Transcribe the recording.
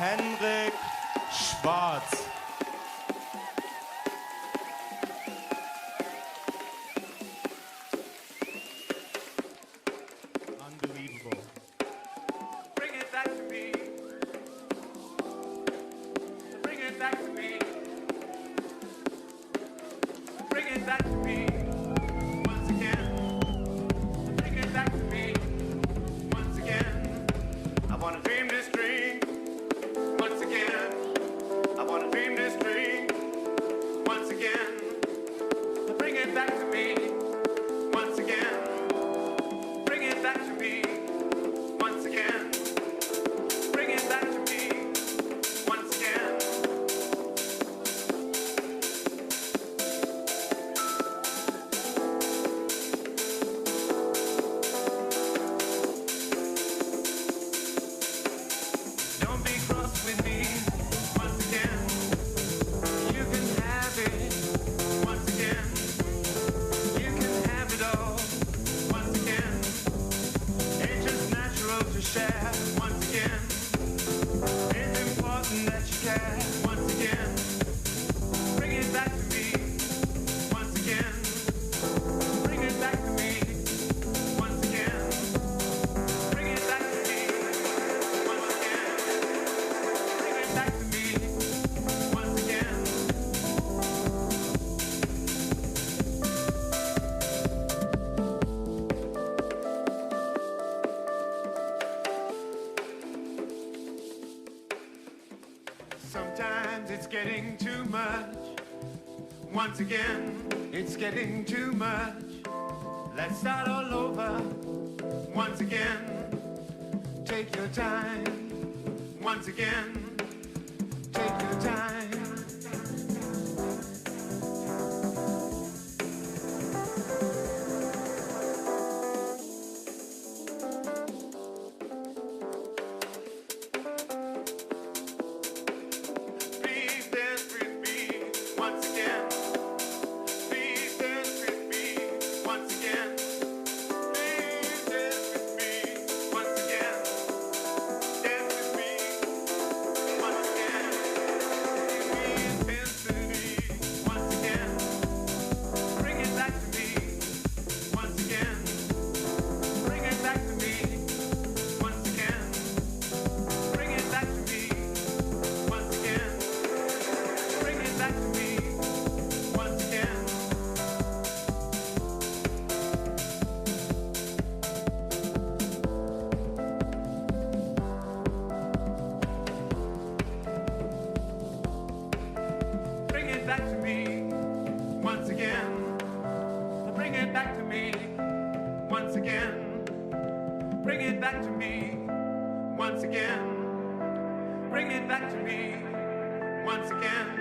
Henrik Schwarz. Unbelievable. Bring it back to me. Bring it back to me. Bring it back to me. Once again. Bring it back to me. Once again. I wanna dream this dream. Once again. I wanna dream this dream. Once again. Bring it back to me. Once again. Bring it back to me. Once again. Bring it back to me. Once again. Don't be cross with me. Once again. You can have it. Once again. You can have it all. Once again. It's just natural to share. Once again. It's important that you care. Once again. Bring it back to me. Once again. Bring it back to me. Once again. Bring it back to me. Once again. Bring it back to me. Once again. Sometimes it's getting too much. Once again, it's getting too much. Let's start all over. Once again, take your time. Once again, take your time. Please dance with me once again. Please dance with me once again. Please dance with me once again. Dance with me once again. Give me intensity once again. Bring it back to me once again. Bring it back to me once again. Bring it back to me once again. Bring it back to me once again. Bring it back to me once again. Bring it back to me once again. Bring it back to me once again. Bring it back to me once again.